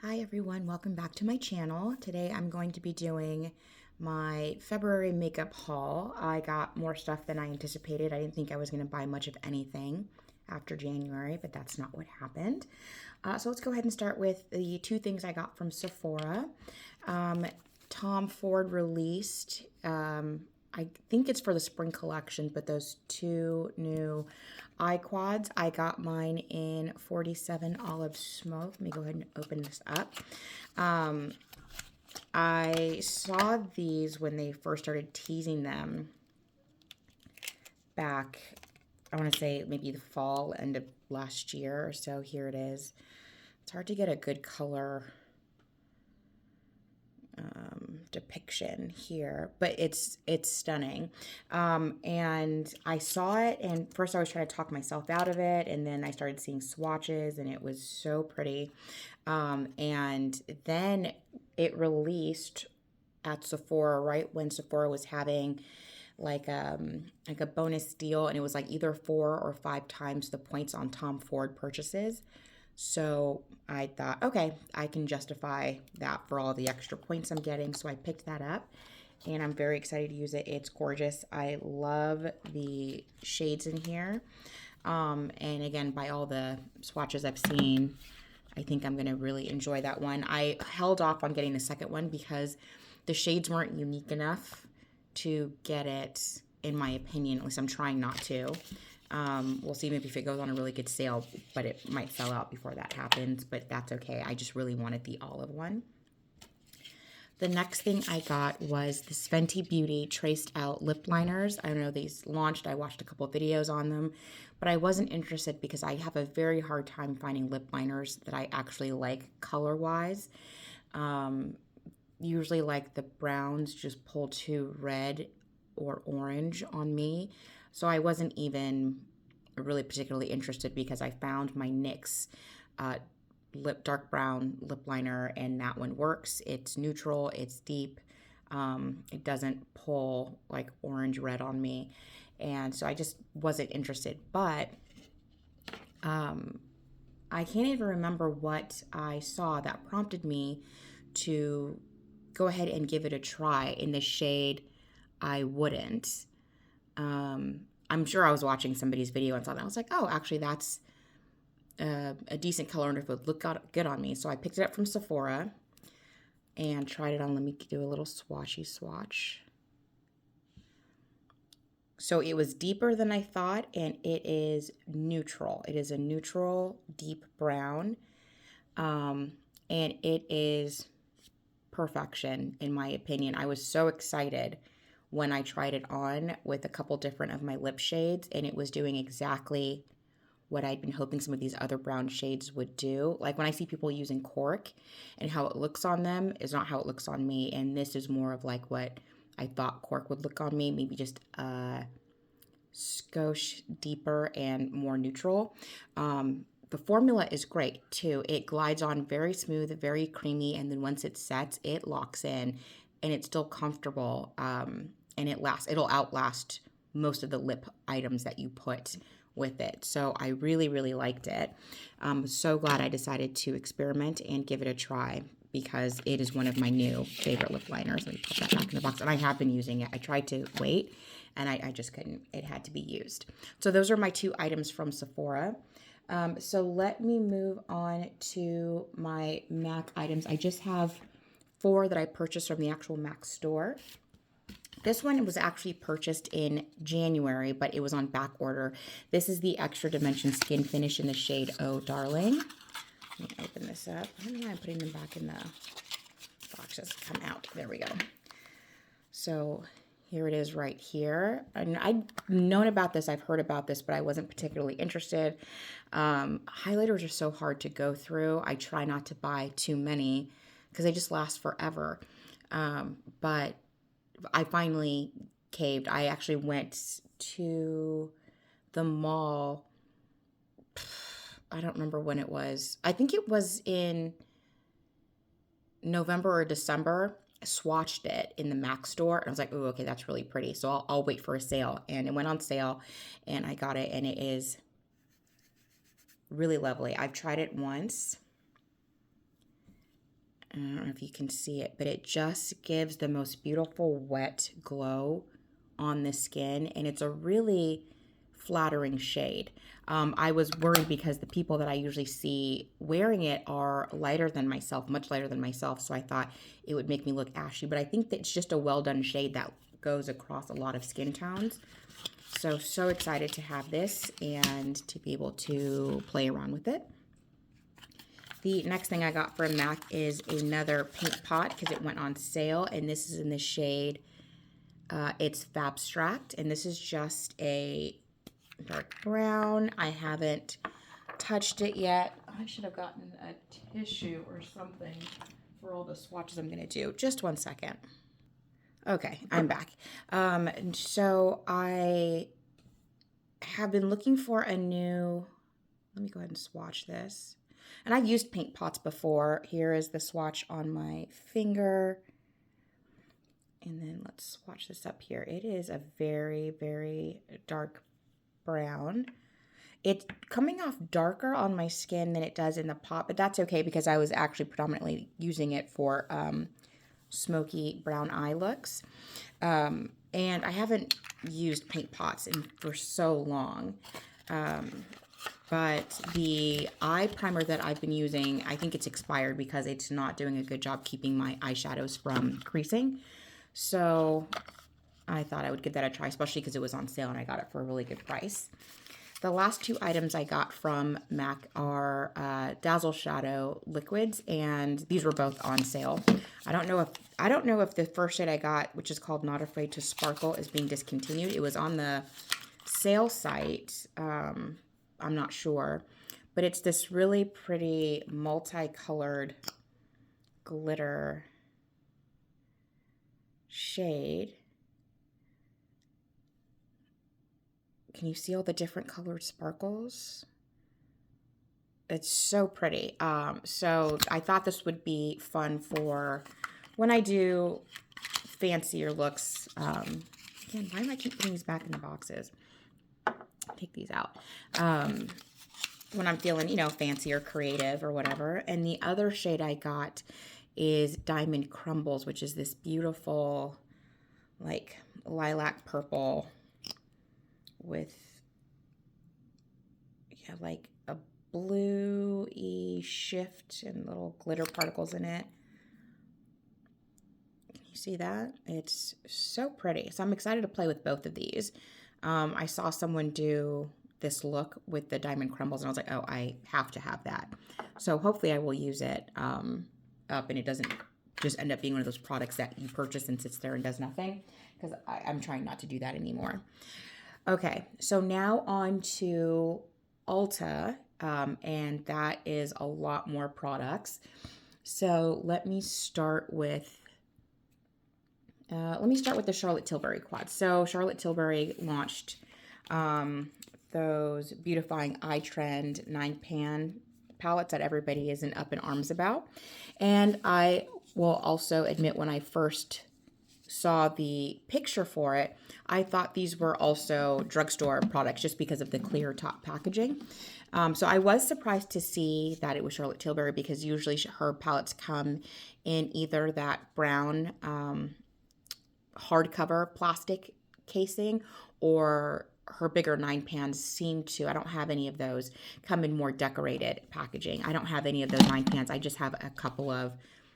Hi everyone, welcome back to my channel. Today I'm going to be doing my February makeup haul. I got more stuff than I anticipated. I didn't think I was going to buy much of anything after January, but that's not what happened. So let's go ahead and start with the two things I got from Sephora. Tom Ford released, I think it's for the spring collection, but those two new eye quads. I got mine in 47 Olive Smoke. Let me go ahead and open this up. I saw these when they first started teasing them back, I want to say maybe the fall, end of last year or so. Here it is. It's hard to get a good color depiction here, but it's stunning. And I saw it, and first I was trying to talk myself out of it, and then I started seeing swatches, and it was so pretty. And then it released at Sephora right when Sephora was having like a bonus deal, and it was like either 4 or 5 times the points on Tom Ford purchases. So I thought, okay, I can justify that for all the extra points I'm getting. So I picked that up, and I'm very excited to use it. It's gorgeous. I love the shades in here. And again, by all the swatches I've seen, I think I'm going to really enjoy that one. I held off on getting the second one because the shades weren't unique enough to get it, in my opinion. At least I'm trying not to. We'll see maybe if it goes on a really good sale, but it might sell out before that happens, but that's okay. I just really wanted the olive one. The next thing I got was this Fenty Beauty Traced Out Lip Liners. I know these launched. I watched a couple of videos on them, but I wasn't interested because I have a very hard time finding lip liners that I actually like color-wise. Usually like the browns just pull too red or orange on me. So I wasn't even really particularly interested because I found my NYX dark brown lip liner, and that one works. It's neutral, it's deep, it doesn't pull like orange red on me, and so I just wasn't interested. But I can't even remember what I saw that prompted me to go ahead and give it a try in the shade I Wouldn't. I'm sure I was watching somebody's video and saw that. I was like, oh, actually, that's a decent color and it would look good on me. So I picked it up from Sephora and tried it on. Let me do a little swatchy swatch. So it was deeper than I thought, and it is neutral. It is a neutral, deep brown, and it is perfection, in my opinion. I was so excited when I tried it on with a couple different of my lip shades, and it was doing exactly what I'd been hoping some of these other brown shades would do. Like when I see people using cork and how it looks on them is not how it looks on me, and this is more of like what I thought cork would look on me, maybe just a skosh deeper and more neutral. The formula is great too. It glides on very smooth, very creamy, and then once it sets, it locks in, and it's still comfortable. And it lasts. It'll outlast most of the lip items that you put with it. So I really, really liked it. I'm so glad I decided to experiment and give it a try because it is one of my new favorite lip liners. Let me put that back in the box. And I have been using it. I tried to wait, and I just couldn't. It had to be used. So those are my two items from Sephora. So let me move on to my MAC items. I just have 4 that I purchased from the actual MAC store. This one was actually purchased in January, but it was on back order. This is the Extra Dimension Skin Finish in the shade Oh Darling. Let me open this up. I don't know why I'm putting them back in the boxes. Come out. There we go. So here it is right here. And I've known about this. I've heard about this, but I wasn't particularly interested. Highlighters are so hard to go through. I try not to buy too many because they just last forever. But I finally caved. I actually went to the mall. I don't remember when it was. I think it was in November or December. I swatched it in the MAC store, and I was like, oh, okay, that's really pretty. So I'll wait for a sale. And it went on sale, and I got it, and it is really lovely. I've tried it once, I don't know if you can see it, but it just gives the most beautiful wet glow on the skin, and it's a really flattering shade. I was worried because the people that I usually see wearing it are lighter than myself, much lighter than myself, so I thought it would make me look ashy, but I think that it's just a well done shade that goes across a lot of skin tones. So excited to have this and to be able to play around with it. The next thing I got from MAC is another paint pot because it went on sale, and this is in the shade, it's Fabstract, and this is just a dark brown. I haven't touched it yet. I should have gotten a tissue or something for all the swatches I'm going to do. Just one second. Okay, I'm back. And so I have been looking for a new, let me go ahead and swatch this. And I've used paint pots before. Here is the swatch on my finger. And then let's swatch this up here. It is a very, very dark brown. It's coming off darker on my skin than it does in the pot, but that's okay because I was actually predominantly using it for smoky brown eye looks. And I haven't used paint pots for so long. But the eye primer that I've been using, I think it's expired because it's not doing a good job keeping my eyeshadows from creasing. So I thought I would give that a try, especially because it was on sale and I got it for a really good price. The last two items I got from MAC are Dazzleshadow liquids, and these were both on sale. I don't know if the first shade I got, which is called Not Afraid to Sparkle, is being discontinued. It was on the sale site. I'm not sure, but it's this really pretty multicolored glitter shade. Can you see all the different colored sparkles? It's so pretty. So I thought this would be fun for when I do fancier looks. Again, why do I keep putting these back in the boxes? Take these out. When I'm feeling, fancy or creative or whatever. And the other shade I got is Diamond Crumbles, which is this beautiful, like, lilac purple with, like a blue-y shift and little glitter particles in it. Can you see that? It's so pretty. So I'm excited to play with both of these. I saw someone do this look with the Diamond Crumbles, and I was like, oh, I have to have that. So hopefully I will use it up, and it doesn't just end up being one of those products that you purchase and sits there and does nothing, because I'm trying not to do that anymore. Okay, so now on to Ulta, and that is a lot more products. So let me start with the Charlotte Tilbury quad. So Charlotte Tilbury launched those Beautifying Eye Trend 9-pan palettes that everybody is up in arms about. And I will also admit, when I first saw the picture for it, I thought these were also drugstore products just because of the clear top packaging. So I was surprised to see that it was Charlotte Tilbury, because usually her palettes come in either that brown hardcover plastic casing, or her bigger 9-pans seem to, I don't have any of those, come in more decorated packaging. I don't have any of those 9-pans. I just have a couple of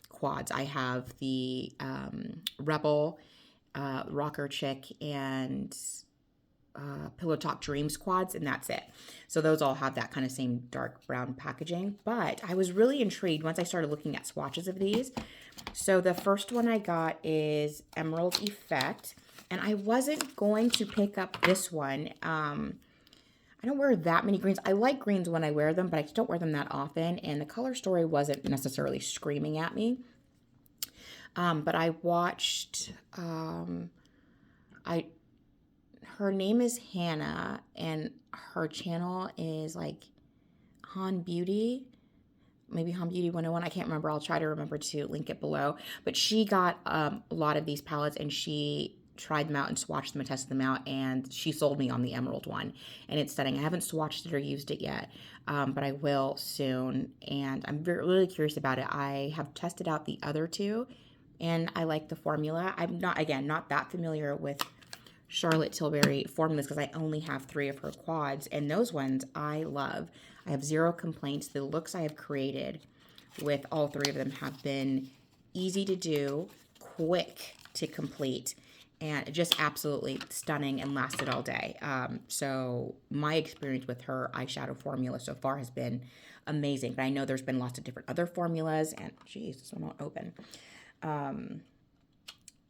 quads. I have the Rebel, Rocker Chick, and Pillow Top Dreams quads, and that's it. So those all have that kind of same dark brown packaging. But I was really intrigued once I started looking at swatches of these. So the first one I got is Emerald Effect, and I wasn't going to pick up this one. I don't wear that many greens. I like greens when I wear them, but I just don't wear them that often, and the color story wasn't necessarily screaming at me. But I watched, her name is Hannah, and her channel is like Han Beauty, maybe Han Beauty 101. I can't remember. I'll try to remember to link it below. But she got a lot of these palettes, and she tried them out and swatched them and tested them out, and she sold me on the emerald one, and it's stunning. I haven't swatched it or used it yet, but I will soon, and I'm really curious about it. I have tested out the other two, and I like the formula. I'm not, again, not that familiar with Charlotte Tilbury formulas because I only have 3 of her quads, and those ones I love. I have 0 complaints. The looks I have created with all 3 of them have been easy to do, quick to complete, and just absolutely stunning and lasted all day. So my experience with her eyeshadow formula so far has been amazing. But I know there's been lots of different other formulas, and geez, this one won't open.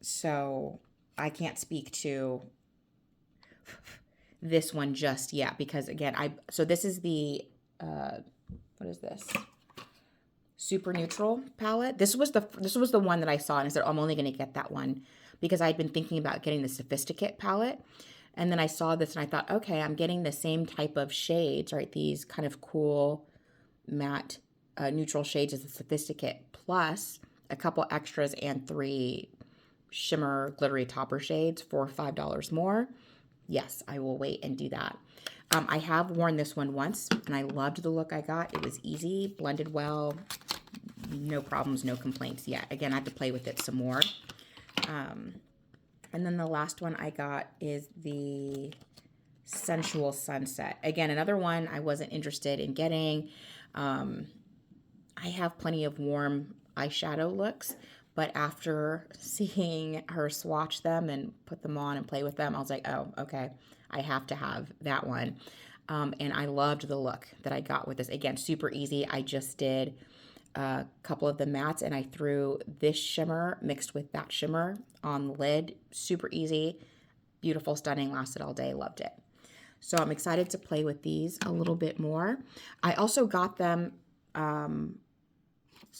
So I can't speak to this one just yet because again, so this is the what is this? Super Neutral palette. This was the one that I saw and I said, oh, I'm only going to get that one because I'd been thinking about getting the Sophisticate palette. And then I saw this and I thought, okay, I'm getting the same type of shades, right? These kind of cool matte neutral shades as the Sophisticate plus a couple extras and 3 shimmer glittery topper shades for $5 more. Yes, I will wait and do that. I have worn this one once and I loved the look I got. It was easy, blended well, no problems, no complaints yet. Again, I have to play with it some more. And then the last one I got is the Sensual Sunset. Again, another one I wasn't interested in getting. I have plenty of warm eyeshadow looks, but after seeing her swatch them and put them on and play with them, I was like, oh, okay, I have to have that one. And I loved the look that I got with this. Again, super easy. I just did a couple of the mattes and I threw this shimmer mixed with that shimmer on the lid. Super easy, beautiful, stunning, lasted all day, loved it. So I'm excited to play with these a little bit more. I also got them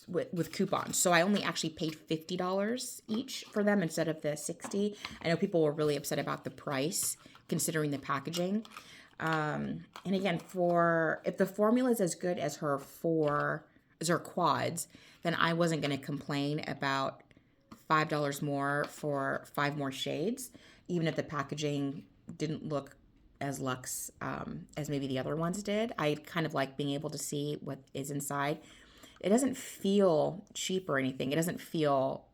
with coupons. So I only actually paid $50 each for them instead of the $60. I know people were really upset about the price considering the packaging. And again, if the formula is as good as her quads, then I wasn't going to complain about $5 more for 5 more shades, even if the packaging didn't look as luxe as maybe the other ones did. I kind of like being able to see what is inside. It doesn't feel cheap or anything. It doesn't feel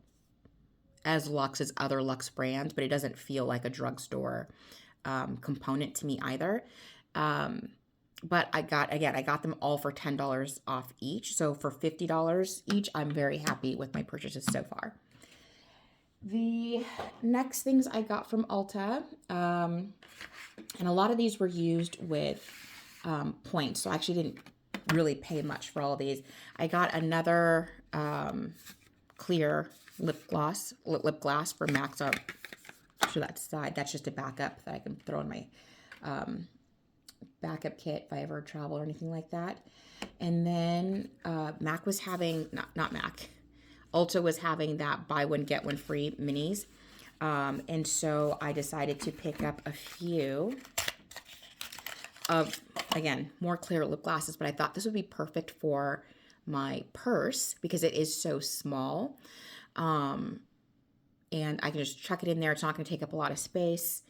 as luxe as other luxe brands, but it doesn't feel like a drugstore component to me either. But I got them all for $10 off each. So for $50 each, I'm very happy with my purchases so far. The next things I got from Ulta, and a lot of these were used with points. So I actually didn't really pay much for all of these. I got another clear lip gloss from Macximal. To that side, that's just a backup that I can throw in my backup kit if I ever travel or anything like that. And then Mac was having, not Mac, Ulta was having that buy one get one free minis. And so I decided to pick up a few of, again, more clear lip glasses, but I thought this would be perfect for my purse because it is so small. And I can just chuck it in there. It's not going to take up a lot of space.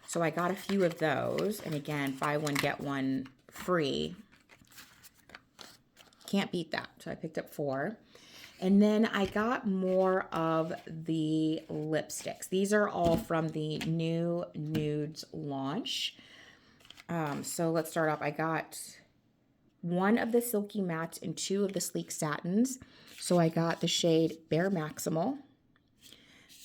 So I got a few of those. And again, buy one, get one free. Can't beat that. So I picked up 4. And then I got more of the lipsticks. These are all from the new Nudes launch. So let's start off. I got 1 of the Silky Mattes and 2 of the Sleek Satins. So I got the shade Bare Maximal.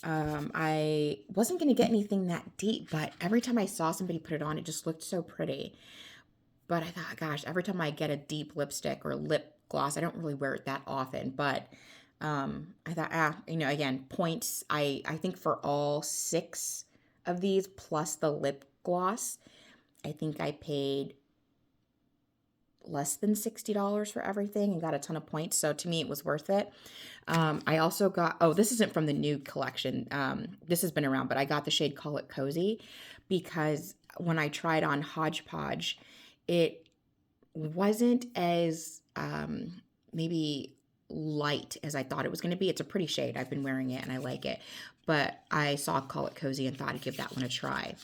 I wasn't going to get anything that deep, but every time I saw somebody put it on, it just looked so pretty. But I thought, gosh, every time I get a deep lipstick or lip gloss, I don't really wear it that often, but I thought, again, points. I think for all 6 of these plus the lip gloss, I think I paid less than $60 for everything and got a ton of points. So to me, it was worth it. I also got, this isn't from the new collection. This has been around, but I got the shade Call It Cozy because when I tried on Hodgepodge, it wasn't as maybe light as I thought it was going to be. It's a pretty shade. I've been wearing it and I like it. But I saw Call It Cozy and thought I'd give that one a try.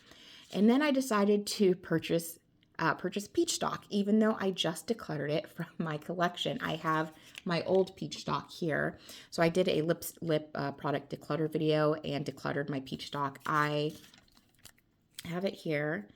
And then I decided to purchase Peachstock, even though I just decluttered it from my collection. I have my old Peachstock here. So I did a lip product declutter video and decluttered my Peachstock. I have it here.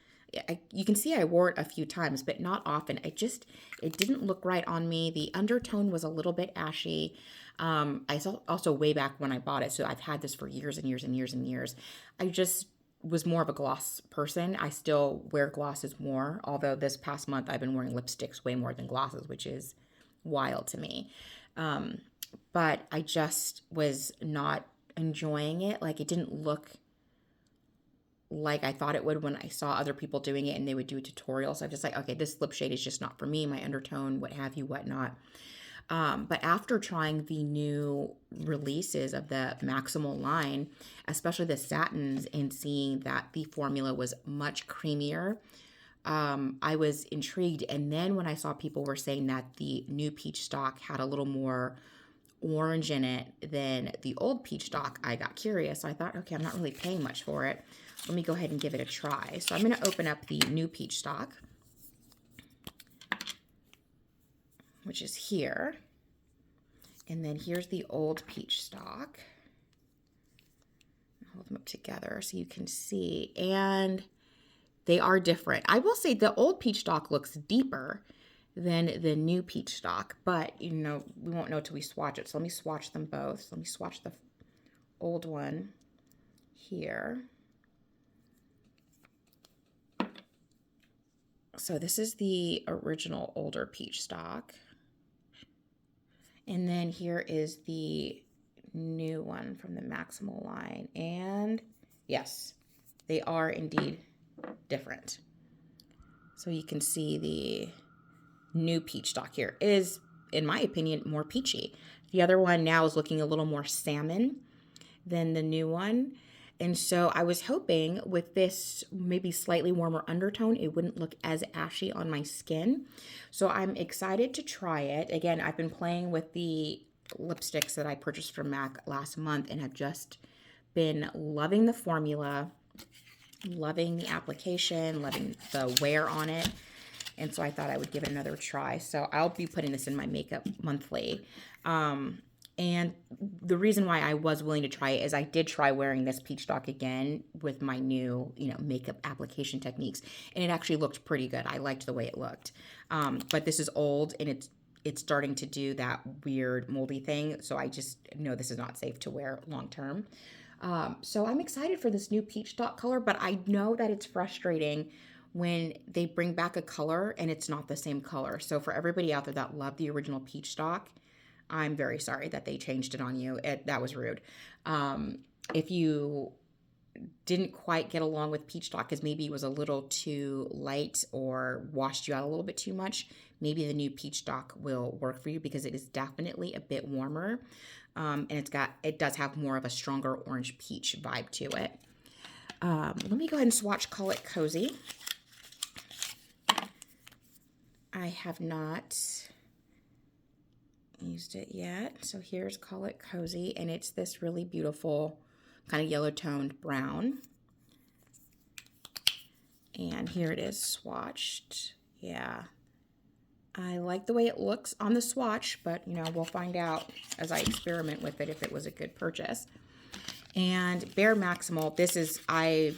You can see I wore it a few times, but not often. It didn't look right on me. The undertone was a little bit ashy. I saw also way back when I bought it, so I've had this for years and years and years and years. I just was more of a gloss person. I still wear glosses more, although this past month I've been wearing lipsticks way more than glosses, which is wild to me. But I just was not enjoying it. Like, it didn't look like I thought it would when I saw other people doing it and they would do tutorials. So I'm just like, okay, this lip shade is just not for me, my undertone, what have you, whatnot. But after trying the new releases of the Macximal line, especially the satins, and seeing that the formula was much creamier, I was intrigued. And then when I saw people were saying that the new Peachstock had a little more orange in it than the old Peachstock, I got curious. So I thought, okay, I'm not really paying much for it. Let me go ahead and give it a try. So I'm going to open up the new Peachstock, which is here. And then here's the old Peachstock. Hold them up together so you can see. And they are different. I will say the old Peachstock looks deeper than the new Peachstock, but you know, we won't know till we swatch it. So let me swatch them both. So let me swatch the old one here. So this is the original older Peachstock. And then here is the new one from the Macximal line. And yes, they are indeed different. So you can see the new Peachstock here is, in my opinion, more peachy. The other one now is looking a little more salmon than the new one. And so I was hoping with this maybe slightly warmer undertone, it wouldn't look as ashy on my skin. So I'm excited to try it. Again, I've been playing with the lipsticks that I purchased from MAC last month and have just been loving the formula, loving the application, loving the wear on it. And so I thought I would give it another try. So I'll be putting this in my makeup monthly. And the reason why I was willing to try it is I did try wearing this Peachstock again with my new, makeup application techniques, and it actually looked pretty good. I liked the way it looked. But this is old, and it's starting to do that weird moldy thing, so I just know this is not safe to wear long term. So I'm excited for this new Peachstock color, but I know that it's frustrating when they bring back a color and it's not the same color. So for everybody out there that loved the original Peachstock, I'm very sorry that they changed it on you. That was rude. If you didn't quite get along with Peachstock because maybe it was a little too light or washed you out a little bit too much, maybe the new Peachstock will work for you because it is definitely a bit warmer. And it does have more of a stronger orange peach vibe to it. Let me go ahead and swatch Call It Cozy. I have not used it yet. So here's Call It Cozy, and it's this really beautiful kind of yellow toned brown. And here it is swatched. Yeah. I like the way it looks on the swatch, but we'll find out as I experiment with it if it was a good purchase. And Bare Macximal, I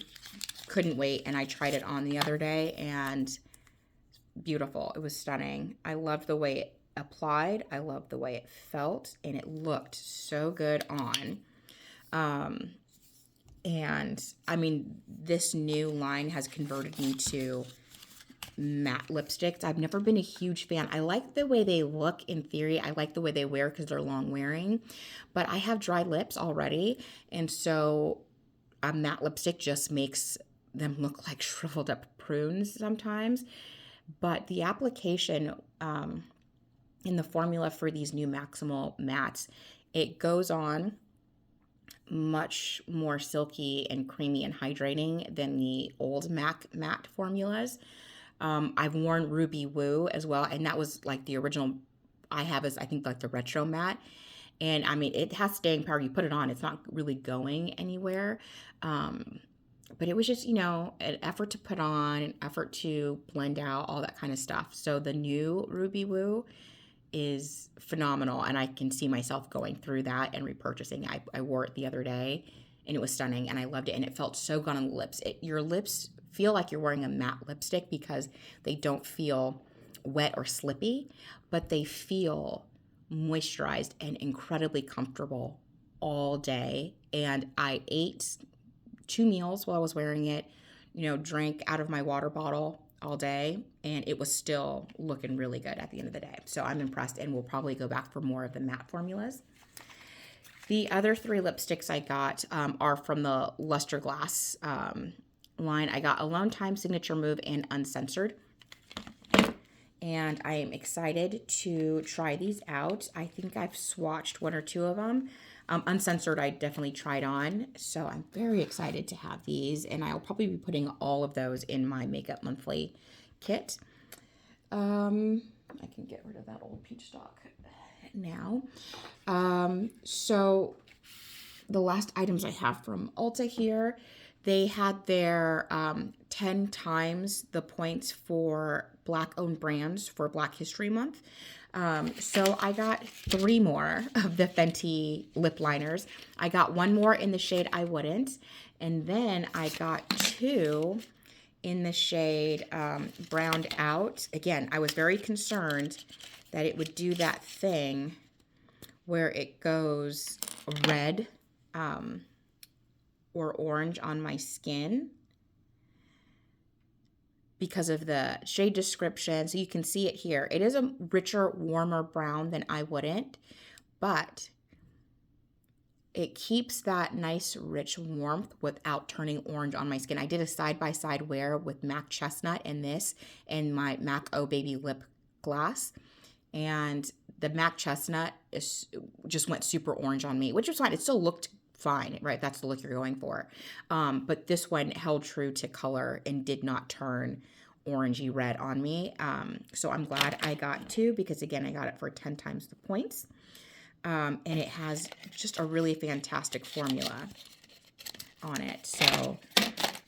couldn't wait, and I tried it on the other day, and beautiful. It was stunning. I loved the way it applied. I loved the way it felt, and it looked so good on. And I mean, this new line has converted me to matte lipsticks. I've never been a huge fan. I like the way they look in theory. I like the way they wear because they're long wearing, but I have dry lips already, and so a matte lipstick just makes them look like shriveled up prunes sometimes. But the application in the formula for these new Macximal mattes, it goes on much more silky and creamy and hydrating than the old MAC matte formulas. I've worn Ruby Woo as well, and that was like the original I have is, I think, like the retro matte. And I mean, it has staying power. You put it on, it's not really going anywhere. But it was just, an effort to put on, an effort to blend out, all that kind of stuff. So the new Ruby Woo is phenomenal, and I can see myself going through that and repurchasing. I wore it the other day, and it was stunning, and I loved it, and it felt so good on the lips. Your lips feel like you're wearing a matte lipstick because they don't feel wet or slippy, but they feel moisturized and incredibly comfortable all day. And I ate 2 meals while I was wearing it, drank out of my water bottle all day, and it was still looking really good at the end of the day. So I'm impressed, and we'll probably go back for more of the matte formulas. The other 3 lipsticks I got are from the Luster Glass line. I got Alone Time, Signature Move, and Uncensored. And I am excited to try these out. I think I've swatched 1 or 2 of them. Uncensored, I definitely tried on. So I'm very excited to have these. And I'll probably be putting all of those in my Makeup Monthly kit. I can get rid of that old Peachstock now. So the last items I have from Ulta here, they had their 10 times the points for Black-owned brands for Black History Month. So I got 3 more of the Fenty lip liners. I got 1 more in the shade I Wouldn't, and then I got 2 in the shade Browned Out. Again, I was very concerned that it would do that thing where it goes red or orange on my skin because of the shade description. So you can see it here. It is a richer, warmer brown than I Wouldn't, but it keeps that nice, rich warmth without turning orange on my skin. I did a side-by-side wear with MAC Chestnut and this and my MAC Oh Baby Lip Glass. And the MAC Chestnut just went super orange on me, which was fine. It still looked fine, right? That's the look you're going for. But this one held true to color and did not turn orangey red on me. So I'm glad I got 2 because, again, I got it for 10 times the points. And it has just a really fantastic formula on it. So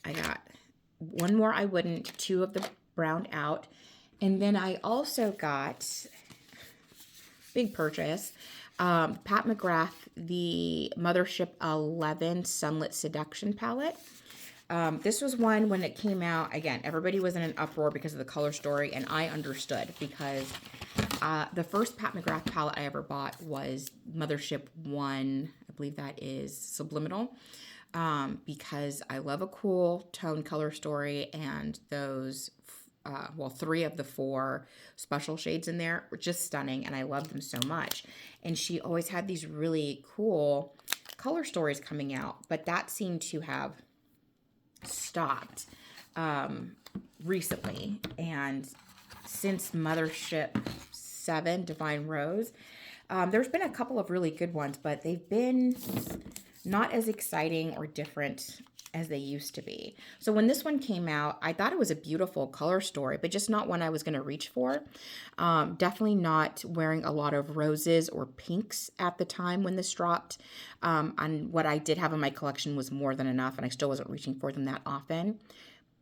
I got 1 more I Wouldn't, 2 of the Browned Out. And then I also got, big purchase, Pat McGrath, the Mothership 11 Sunlit Seduction palette. This was one when it came out, again, everybody was in an uproar because of the color story, and I understood because the first Pat McGrath palette I ever bought was Mothership 1, I believe that is Subliminal, because I love a cool tone color story, and those 3 of the 4 special shades in there were just stunning, and I love them so much. And she always had these really cool color stories coming out, but that seemed to have stopped recently. And since Mothership 7, Divine Rose, there's been a couple of really good ones, but they've been not as exciting or different as they used to be. So when this one came out, I thought it was a beautiful color story, but just not one I was going to reach for. Definitely not wearing a lot of roses or pinks at the time when this dropped. And what I did have in my collection was more than enough, and I still wasn't reaching for them that often.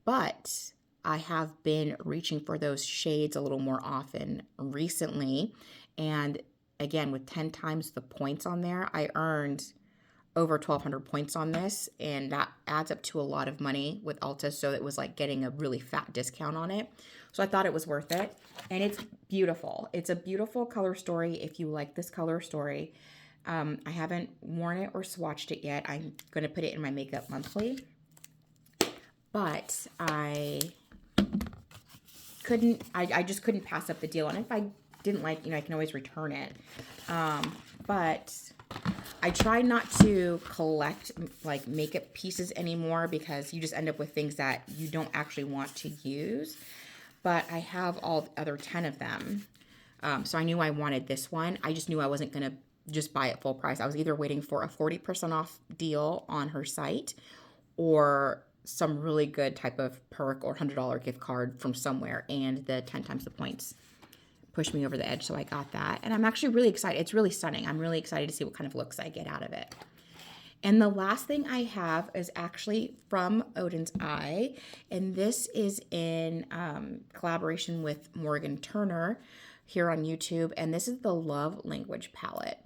But I have been reaching for those shades a little more often recently. And again, with 10 times the points on there, I earned over 1,200 points on this, and that adds up to a lot of money with Ulta, so it was like getting a really fat discount on it. So I thought it was worth it, and it's beautiful. It's a beautiful color story if you like this color story. I haven't worn it or swatched it yet. I'm going to put it in my Makeup Monthly, but I just couldn't pass up the deal, and if I didn't like, I can always return it. But I try not to collect like makeup pieces anymore because you just end up with things that you don't actually want to use. But I have all the other 10 of them. So I knew I wanted this one. I just knew I wasn't going to just buy it full price. I was either waiting for a 40% off deal on her site or some really good type of perk or $100 gift card from somewhere, and the 10 times the points pushed me over the edge, so I got that. And I'm actually really excited. It's really stunning. I'm really excited to see what kind of looks I get out of it. And the last thing I have is actually from Oden's Eye, and this is in collaboration with Morgan Turner here on YouTube, and this is the Love Language palette.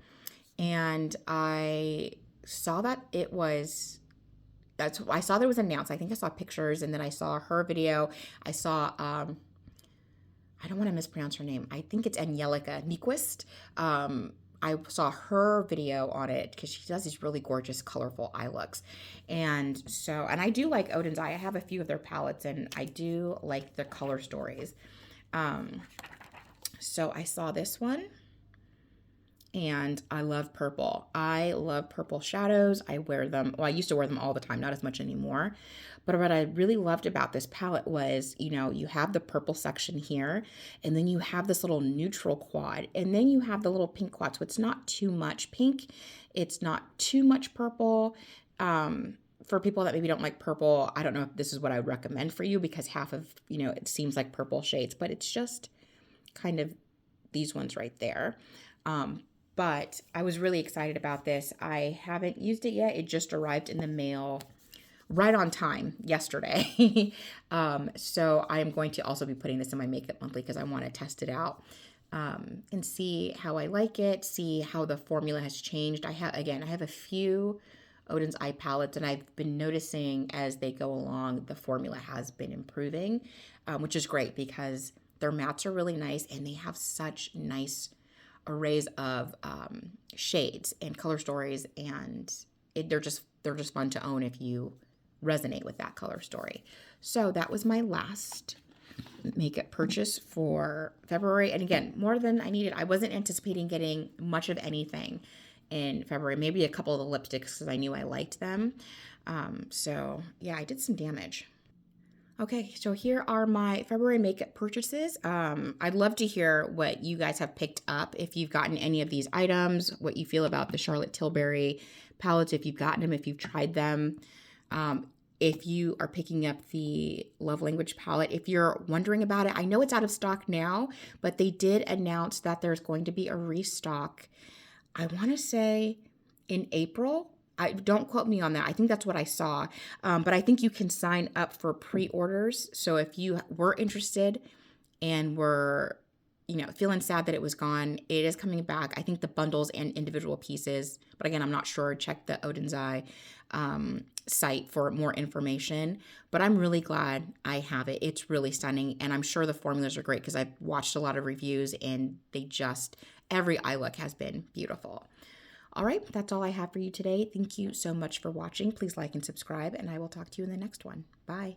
And I saw that it was, I saw that it was announced. I think I saw pictures, and then I saw her video. I saw, I don't want to mispronounce her name. I think it's Angelica Nyquist. I saw her video on it because she does these really gorgeous, colorful eye looks. And so, and I do like Oden's Eye. I have a few of their palettes, and I do like the color stories. So I saw this one, and I love purple. I love purple shadows. I wear them. Well, I used to wear them all the time, not as much anymore. But what I really loved about this palette was, you know, you have the purple section here, and then you have this little neutral quad, and then you have the little pink quad. So it's not too much pink. It's not too much purple. For people that maybe don't like purple, I don't know if this is what I would recommend for you, because half of, you know, it seems like purple shades, but it's just kind of these ones right there. But I was really excited about this. I haven't used it yet. It just arrived in the mail right on time yesterday. So I am going to also be putting this in my Makeup Monthly because I want to test it out and see how I like it, see how the formula has changed. I have a few Oden's Eye palettes, and I've been noticing as they go along, the formula has been improving, which is great because their mattes are really nice, and they have such nice arrays of shades and color stories, and they're just fun to own if you resonate with that color story. So that was my last makeup purchase for February. And again, more than I needed. I wasn't anticipating getting much of anything in February, maybe a couple of the lipsticks because I knew I liked them. So yeah, I did some damage. Okay, so here are my February makeup purchases. I'd love to hear what you guys have picked up, if you've gotten any of these items, what you feel about the Charlotte Tilbury palettes, if you've gotten them, if you've tried them. If you are picking up the Love Language palette, if you're wondering about it, I know it's out of stock now, but they did announce that there's going to be a restock, I want to say in April. Don't quote me on that. I think that's what I saw. But I think you can sign up for pre-orders. So if you were interested and were, you know, feeling sad that it was gone, it is coming back. I think the bundles and individual pieces, but again, I'm not sure. Check the Oden's Eye site for more information. But I'm really glad I have it. It's really stunning. And I'm sure the formulas are great because I've watched a lot of reviews, and every eye look has been beautiful. All right, that's all I have for you today. Thank you so much for watching. Please like and subscribe, and I will talk to you in the next one. Bye.